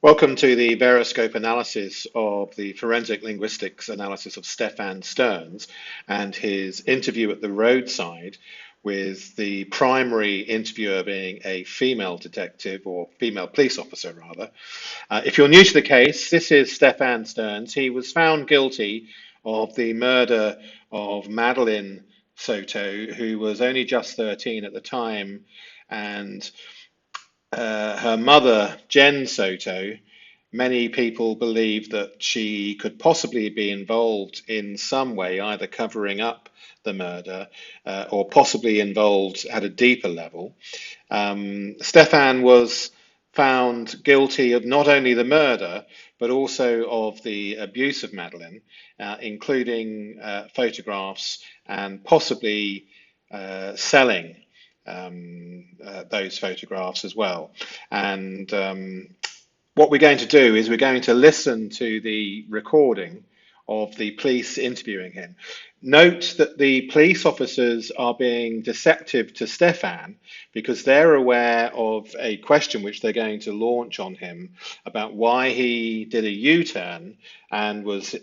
Welcome to the Veroscope analysis of the forensic linguistics analysis of Stephan Sterns and his interview at the Roadside, with the primary interviewer being a female detective, or female police officer rather. If you're new to the case, this is Stephan Sterns. He was found guilty of the murder of Madeline Soto, who was only just 13 at the time, and her mother, Jen Soto. Many people believe that she could possibly be involved in some way, either covering up the murder or possibly involved at a deeper level. Stephan was found guilty of not only the murder, but also of the abuse of Madeline, including photographs and possibly selling those photographs as well. And what we're going to do is we're going to listen to the recording of the police interviewing him. Note that the police officers are being deceptive to Stephan because they're aware of a question which they're going to launch on him about why he did a U-turn and was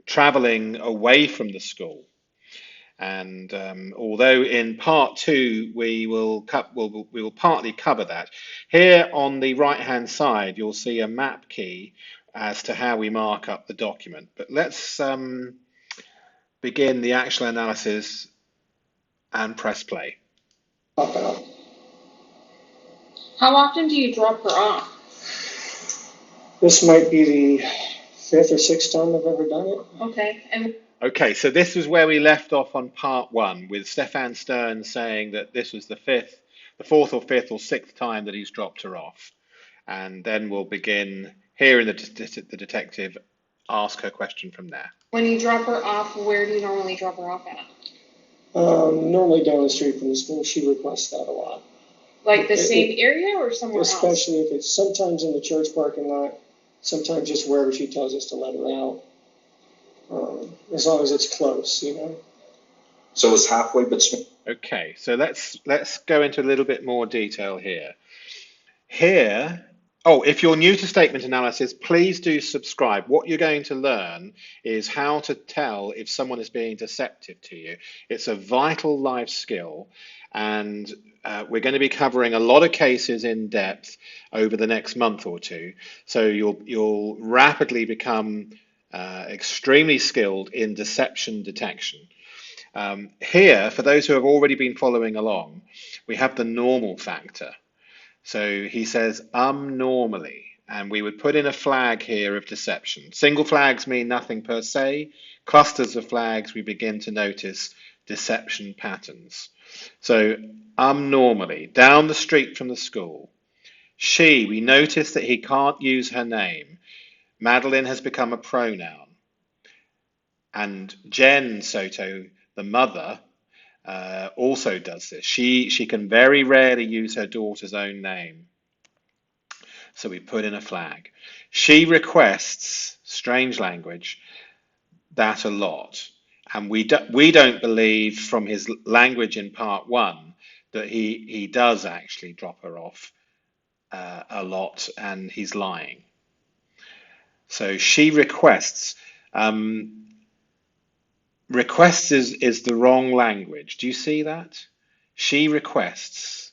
traveling away from the school. And although in part two we will partly cover that, here on the right hand side you'll see a map key as to how we mark up the document. But let's begin the actual analysis and press play. How often do you drop her off? This might be the fifth or sixth time I've ever done it. Okay. Okay, so this was where we left off on part one, with Stephan Sterns saying that this was the fourth or fifth or sixth time that he's dropped her off. And then we'll begin hearing the detective ask her question from there. When you drop her off, where do you normally drop her off at? Normally down the street from the school. She requests that a lot. Like the same area or somewhere else? Especially if it's sometimes in the church parking lot, sometimes just wherever she tells us to let her out. As long as it's close, you know. So it's halfway between. Okay, so let's go into a little bit more detail here. If you're new to statement analysis, please do subscribe. What you're going to learn is how to tell if someone is being deceptive to you. It's a vital life skill, and we're going to be covering a lot of cases in depth over the next month or two. So you'll rapidly become extremely skilled in deception detection. Here, for those who have already been following along, we have the normal factor. So he says, normally, and we would put in a flag here of deception. Single flags mean nothing per se. Clusters of flags, we begin to notice deception patterns. So, normally, down the street from the school. We notice that he can't use her name. Madeline has become a pronoun. And Jen Soto, the mother, also does this. She can very rarely use her daughter's own name. So we put in a flag. She requests, strange language, that a lot. And we don't believe from his language in part one that he does actually drop her off a lot, and he's lying. So she requests. Requests is the wrong language. Do you see that? She requests.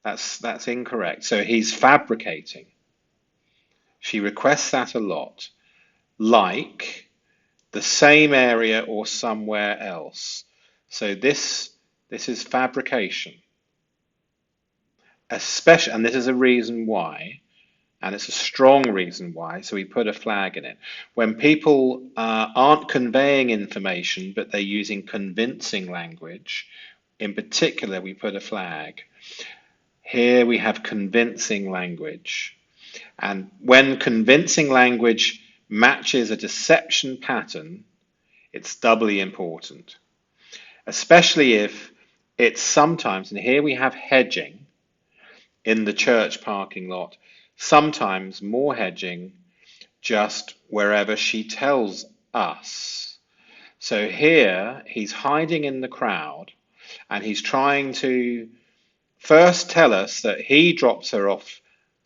That's incorrect. So he's fabricating. She requests that a lot. Like the same area or somewhere else. So this is fabrication. Especially, and this is a reason why. And it's a strong reason why, so we put a flag in it. When people aren't conveying information, but they're using convincing language, in particular, we put a flag. Here we have convincing language. And when convincing language matches a deception pattern, it's doubly important. Especially if it's sometimes, and here we have hedging in the church parking lot, sometimes more hedging just wherever she tells us. So here he's hiding in the crowd and he's trying to first tell us that he drops her off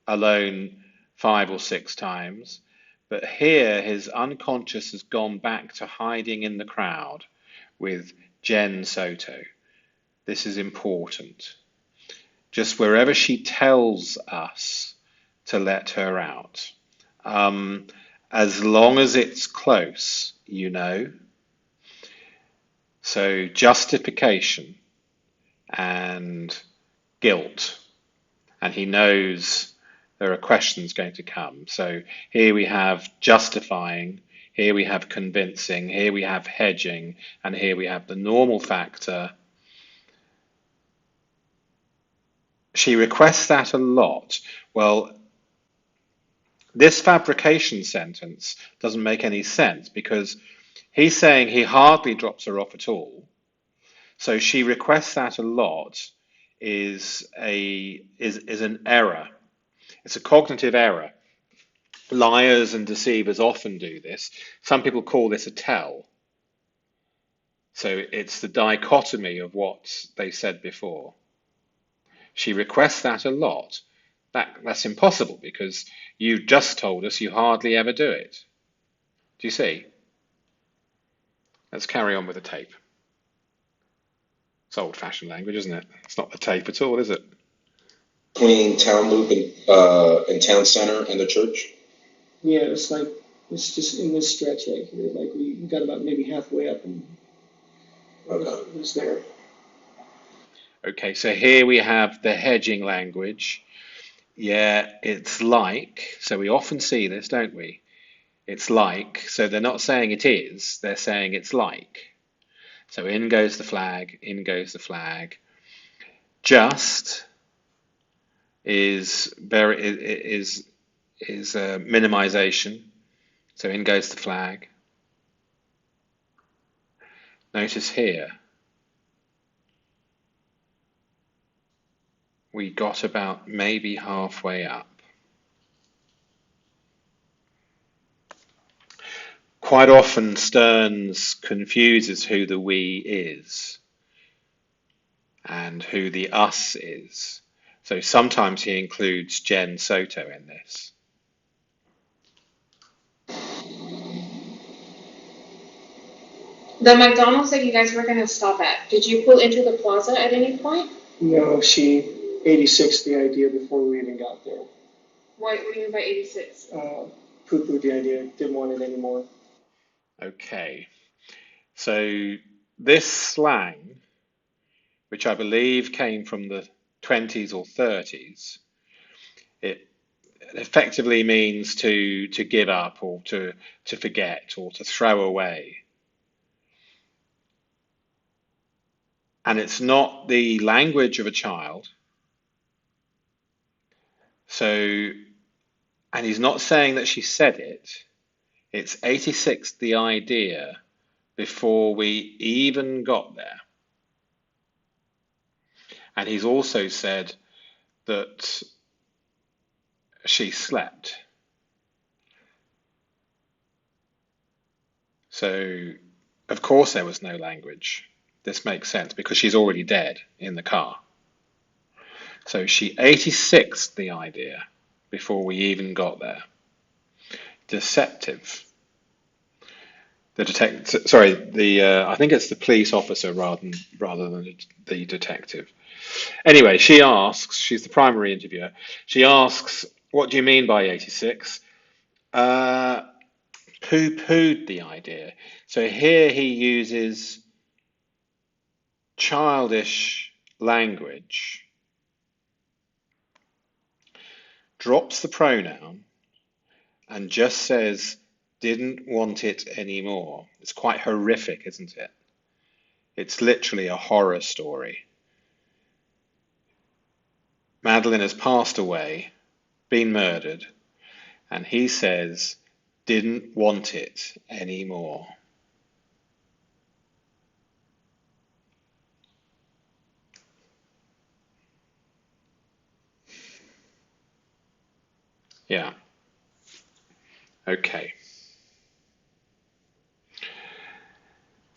alone 5 or 6 times, but here his unconscious has gone back to hiding in the crowd with Jen Soto. This is important. Just wherever she tells us to let her out. As long as it's close, you know. So justification and guilt. And he knows there are questions going to come. So here we have justifying, here we have convincing, here we have hedging, and here we have the normal factor. She requests that a lot. Well, this fabrication sentence doesn't make any sense because he's saying he hardly drops her off at all. So she requests that a lot is an error. It's a cognitive error. Liars and deceivers often do this. Some people call this a tell. So it's the dichotomy of what they said before. She requests that a lot. That's impossible because you just told us you hardly ever do it. Do you see? Let's carry on with the tape. It's old-fashioned language, isn't it? It's not the tape at all, is it? Between town loop and town center and the church? Yeah, it's just in this stretch right here. Like we got about maybe halfway up and it was there. Okay, so here we have the hedging language. Yeah, it's like, so we often see this, don't we? It's like, so they're not saying it is, they're saying it's like. So in goes the flag, in goes the flag. Just is minimization. So in goes the flag. Notice here, we got about maybe halfway up. Quite often Sterns confuses who the we is and who the us is. So sometimes he includes Jen Soto in this. The McDonald's that you guys were going to stop at, did you pull into the plaza at any point? No, she 86 the idea before we even got there. What do you mean by 86? Poo-pooed the idea, didn't want it anymore. Okay, so this slang, which I believe came from the 20s or 30s, it effectively means to give up or to forget or to throw away. And it's not the language of a child. So, and he's not saying that she said it. It's 86 the idea before we even got there. And he's also said that she slept. So, of course there was no language. This makes sense because she's already dead in the car. So she 86'd the idea before we even got there. Deceptive. The detective, sorry, I think it's the police officer rather than the detective. Anyway, she asks, she's the primary interviewer, she asks, what do you mean by 86? Poo-pooed the idea. So here he uses childish language, drops the pronoun, and just says, didn't want it anymore. It's quite horrific, isn't it? It's literally a horror story. Madeline has passed away, been murdered, and he says, didn't want it anymore. Yeah. Okay.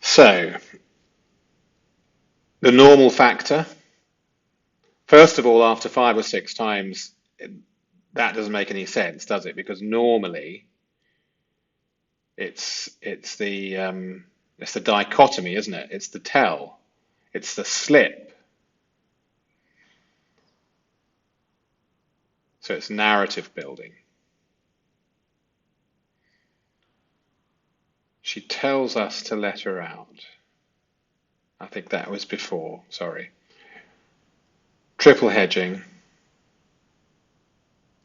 So, the normal factor, first of all, after 5 or 6 times, that doesn't make any sense, does it? Because normally it's the dichotomy, isn't it? It's the tell, it's the slip. So it's narrative building. She tells us to let her out. I think that was before, sorry. Triple hedging.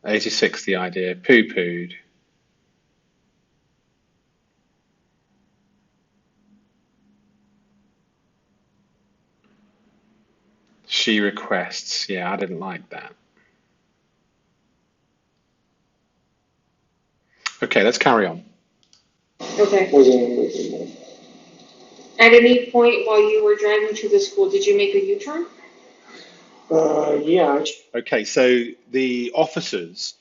86, the idea, poo-pooed. She requests, yeah, I didn't like that. Okay, let's carry on. Okay. At any point while you were driving to the school, did you make a U-turn? Yeah. Okay, so the officers,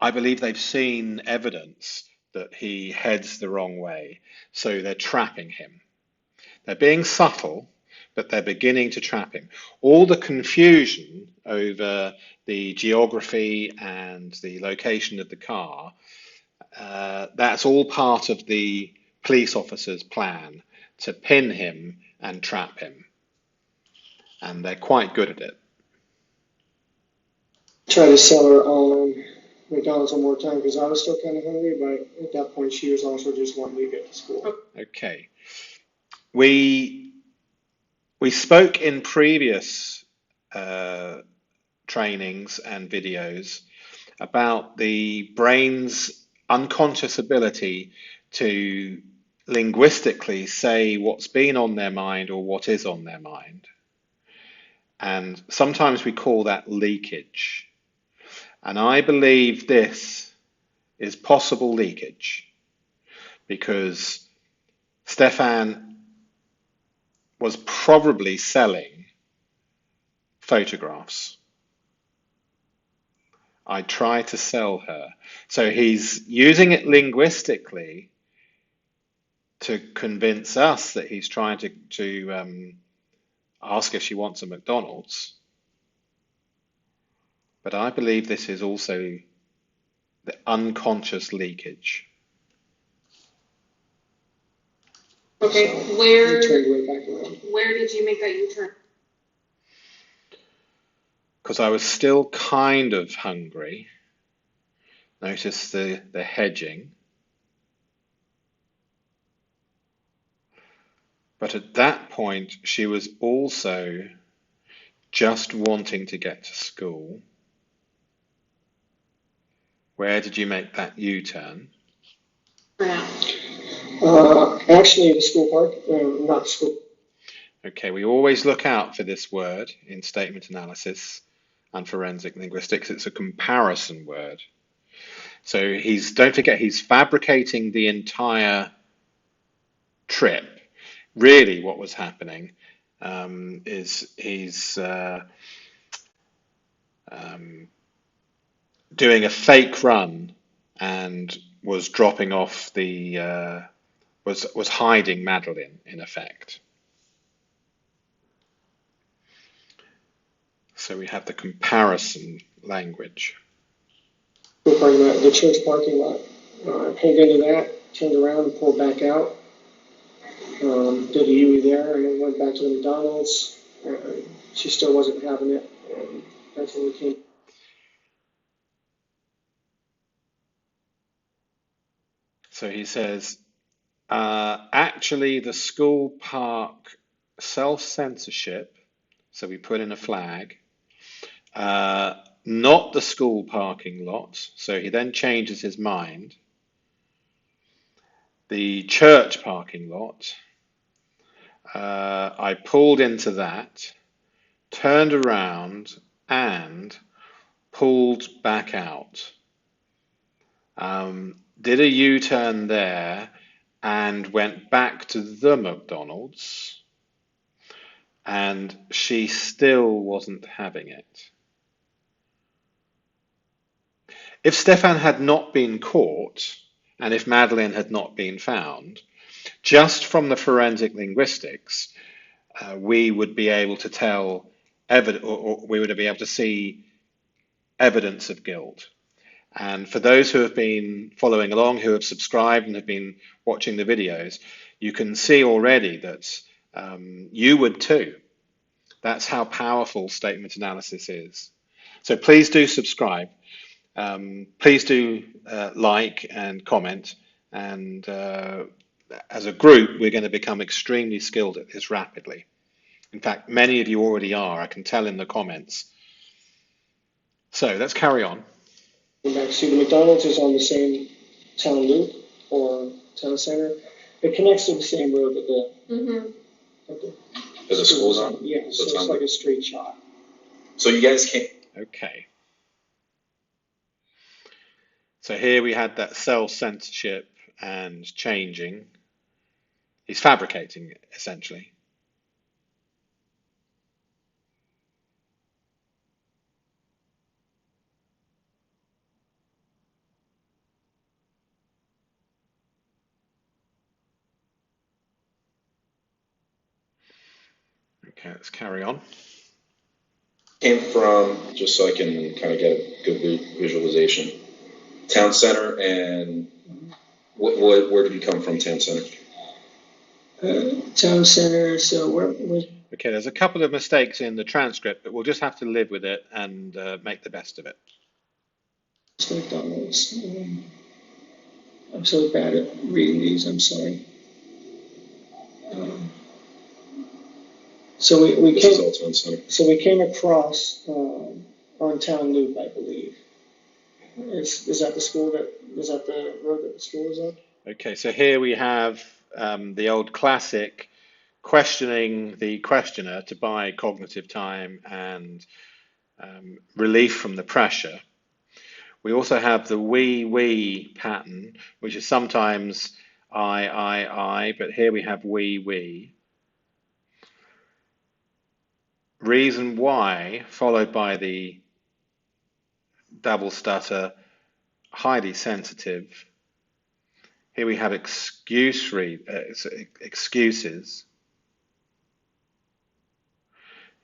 I believe they've seen evidence that he heads the wrong way, so they're trapping him. They're being subtle, but they're beginning to trap him. All the confusion over the geography and the location of the car, that's all part of the police officer's plan to pin him and trap him. And they're quite good at it. Try to sell her on McDonald's one more time because I was still kind of hungry, but at that point she was also just wanting me to get to school. Okay. We spoke in previous trainings and videos about the brain's unconscious ability to linguistically say what's been on their mind or what is on their mind. And sometimes we call that leakage. And I believe this is possible leakage because Stephan was probably selling photographs. I try to sell her. So he's using it linguistically to convince us that he's trying to ask if she wants a McDonald's. But I believe this is also the unconscious leakage. Okay, So, where I turned way back around. where did you make that U-turn? Because I was still kind of hungry. Notice the hedging. But at that point, she was also just wanting to get to school. Where did you make that U-turn? For now. Actually, the school park, not school. Okay, we always look out for this word in statement analysis and forensic linguistics. It's a comparison word. So don't forget, he's fabricating the entire trip. Really what was happening is he's doing a fake run and was dropping off was hiding Madeline in effect. So we have the comparison language. The church parking lot. I pulled into that, turned around, and pulled back out. Did a U there, and then went back to the McDonald's. She still wasn't having it, and that's when we came. So he says, actually, the school park self-censorship. So we put in a flag. Not the school parking lot. So he then changes his mind. The church parking lot. I pulled into that, turned around, and pulled back out. Did a U-turn there and went back to the McDonald's, and she still wasn't having it. If Stephan had not been caught, and if Madeline had not been found, just from the forensic linguistics, we would be able to tell, or we would be able to see evidence of guilt. And for those who have been following along, who have subscribed and have been watching the videos, you can see already that you would too. That's how powerful statement analysis is. So please do subscribe. Please do like and comment. And as a group, we're going to become extremely skilled at this rapidly. In fact, many of you already are. I can tell in the comments. So let's carry on. See, the McDonald's is on the same town loop or town center. It connects to the same road that the school's on? Yeah, so it's like a straight shot. So you guys can't. Okay. So here we had that self-censorship and changing. He's fabricating it, essentially. Okay, let's carry on. Came from, just so I can kind of get a good visualization, town center, and where did you come from, town center? Town center, so where Okay, there's a couple of mistakes in the transcript, but we'll just have to live with it and make the best of it. McDonald's. I'm so bad at reading these, I'm sorry. So we came across on town loop, I believe. Is that the school is that the road that the school is on? Okay, so here we have the old classic questioning the questioner to buy cognitive time and relief from the pressure. We also have the we pattern, which is sometimes I, but here we have we. Reason why, followed by the double stutter, highly sensitive. Here we have excuses.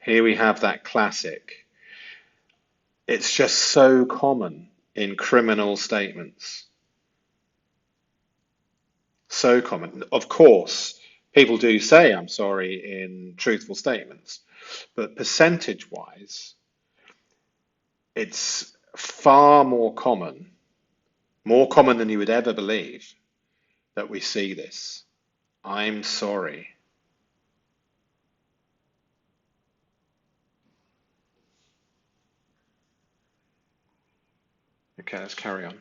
Here we have that classic. It's just so common in criminal statements. So common. Of course, people do say I'm sorry in truthful statements, but percentage-wise, it's far more common than you would ever believe, that we see this. I'm sorry. Okay, let's carry on.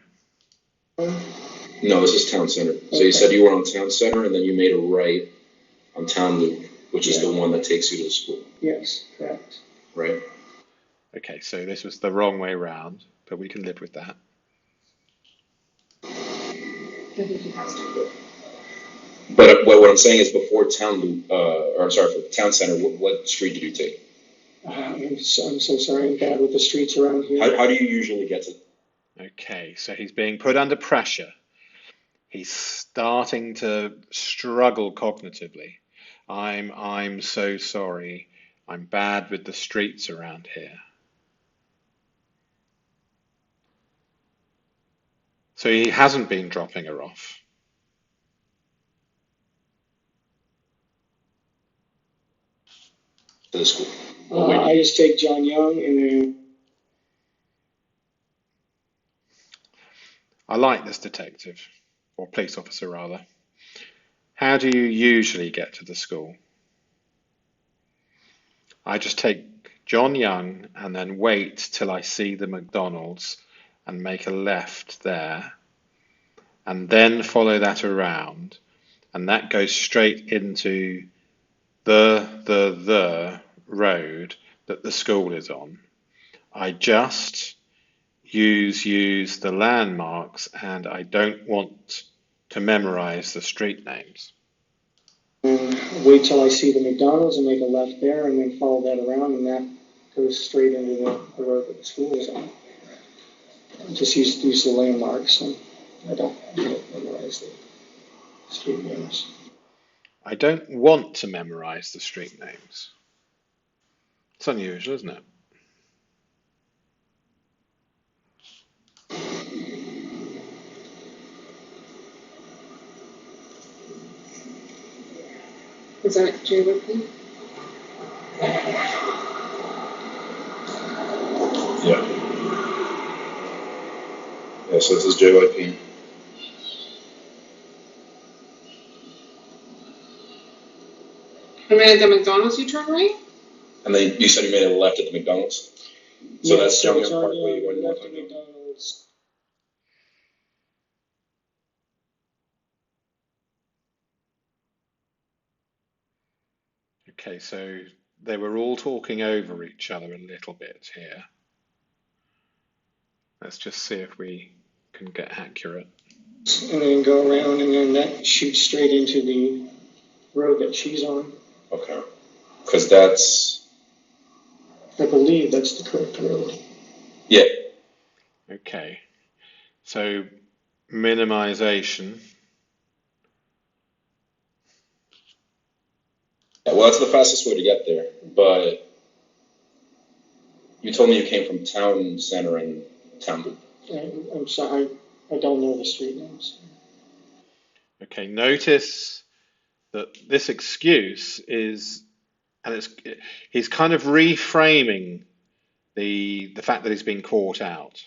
No, this is town center. So you said you were on town center and then you made a right on town loop, which is the one that takes you to the school. Yes, correct. Right? Okay, so this was the wrong way round, but we can live with that. But what I'm saying is before town loop, or I'm sorry, for town center, what street did you take? I'm so sorry, I'm bad with the streets around here. How do you usually get to? Okay, so he's being put under pressure. He's starting to struggle cognitively. I'm so sorry. I'm bad with the streets around here. So he hasn't been dropping her off. To the school. I just take John Young and then. I like this detective, or police officer rather. How do you usually get to the school? I just take John Young and then wait till I see the McDonald's and make a left there, and then follow that around, and that goes straight into the road that the school is on. I just use the landmarks, and I don't want to memorize the street names. Wait till I see the McDonald's and make a left there, and then follow that around, and that goes straight into the road that the school is on. Just use the landmarks, and I don't memorize the street names. I don't want to memorize the street names. It's unusual, isn't it? Is that JYP? Yeah. Yeah, so this is JYP. And then at the McDonald's you turn right? And then you said you made a left at the McDonald's? So Yeah, that's so Young it's on Parkway, you're the going north left on of Young. McDonald's. Okay, so they were all talking over each other a little bit here. Let's just see if we can get accurate. And then go around, and then that shoots straight into the road that she's on. Okay. Because that's, I believe that's the correct road. yeah. Okay, so minimization. Yeah, well, that's the fastest way to get there. But you told me you came from Town Center and Town Loop. I'm sorry, I don't know the street names. Okay, notice that this excuse is, and he's kind of reframing the fact that he's been caught out.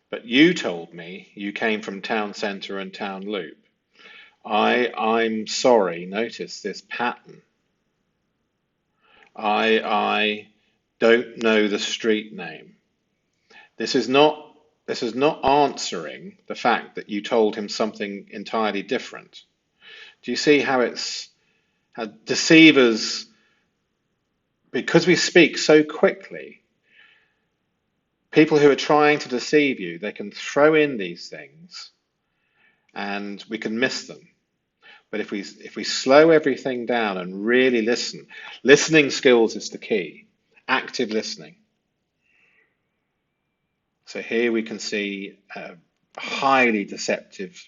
But you told me you came from Town Centre and Town Loop. I'm sorry, notice this pattern. I don't know the street name. This is not answering the fact that you told him something entirely different. Do you see how deceivers, because we speak so quickly, people who are trying to deceive you, they can throw in these things and we can miss them. But if we slow everything down and really listen, listening skills is the key. Active listening. So here we can see a highly deceptive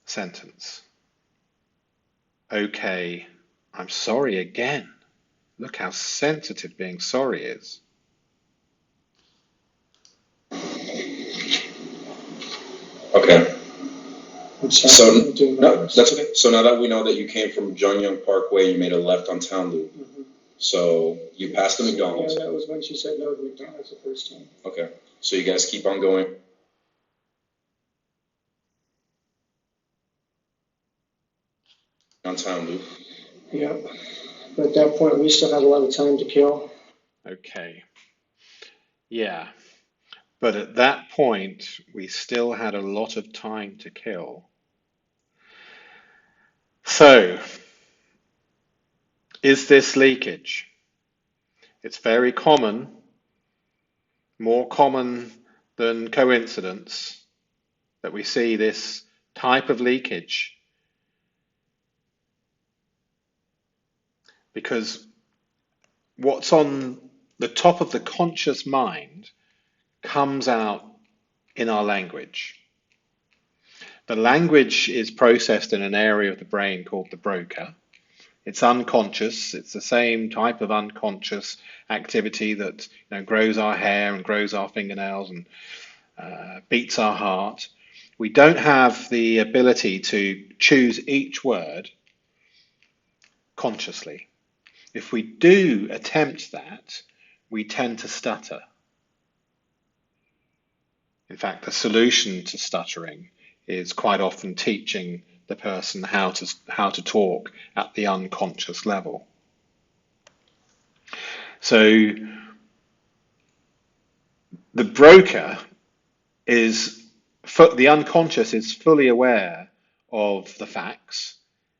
sentence. Okay, I'm sorry again. Look how sensitive being sorry is. Okay. I'm sorry. So, no, that's okay. So now that we know that you came from Jungyoung Parkway, you made a left on Town Loop. Mm-hmm. So you passed the McDonald's. Yeah, that was when she said no to McDonald's the first time. Okay. So you guys keep on going. On Town Loop. Yeah. But at that point, we still had a lot of time to kill. Okay. Yeah. But at that point, we still had a lot of time to kill. So, is this leakage? It's very common, more common than coincidence, that we see this type of leakage. Because what's on the top of the conscious mind comes out in our language. The language is processed in an area of the brain called the broca. It's unconscious. It's the same type of unconscious activity that grows our hair and grows our fingernails and beats our heart. We don't have the ability to choose each word consciously. If we do attempt that, we tend to stutter. In fact, the solution to stuttering is quite often teaching the person how to talk at the unconscious level. So the broca the unconscious is fully aware of the facts.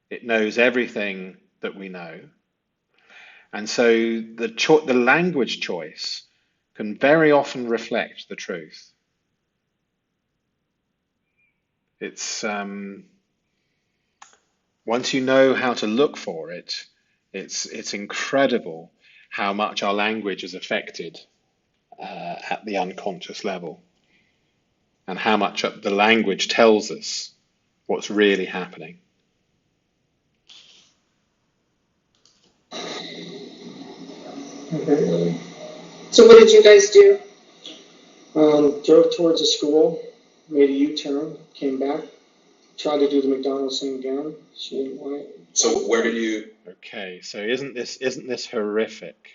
It knows everything that we know. And so the language choice can very often reflect the truth. It's once you know how to look for it, it's incredible how much our language is affected at the unconscious level, and how much the language tells us what's really happening. Okay. So what did you guys do? Drove towards the school, made a U-turn, came back tried to do the McDonald's thing again. She didn't want it. So where did you, Okay, so isn't this horrific?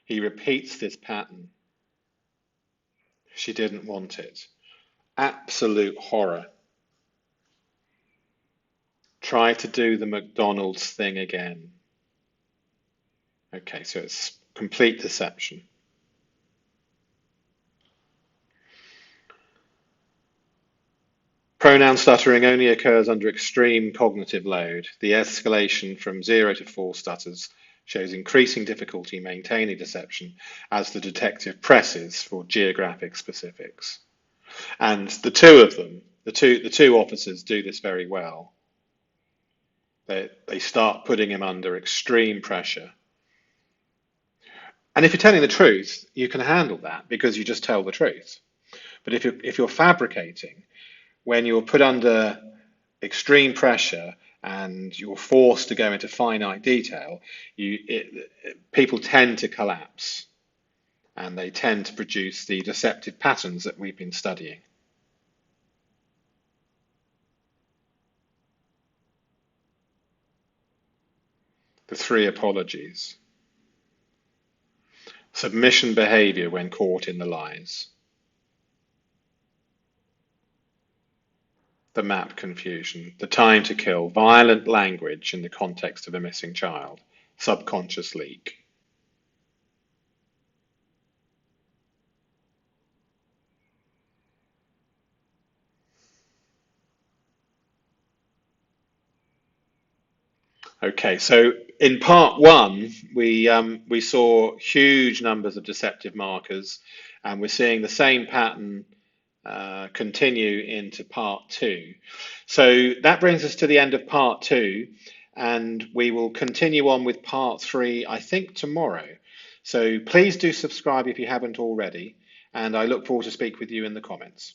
He repeats this pattern. She didn't want it. Absolute horror. Try to do the McDonald's thing again. Okay, so it's complete deception. Pronoun stuttering only occurs under extreme cognitive load. The escalation from 0 to 4 stutters shows increasing difficulty maintaining deception as the detective presses for geographic specifics. And the two of them, the two officers do this very well. They start putting him under extreme pressure. And if you're telling the truth, you can handle that because you just tell the truth. But if you're fabricating, when you're put under extreme pressure and you're forced to go into finite detail, people tend to collapse and they tend to produce the deceptive patterns that we've been studying. The 3 apologies. Submission behavior when caught in the lies. The map confusion. The time to kill. Violent language in the context of a missing child. Subconscious leak. Okay, so in part 1, we saw huge numbers of deceptive markers, and we're seeing the same pattern continue into part 2. So that brings us to the end of part 2, and we will continue on with part 3, I think, tomorrow. So please do subscribe if you haven't already, and I look forward to speak with you in the comments.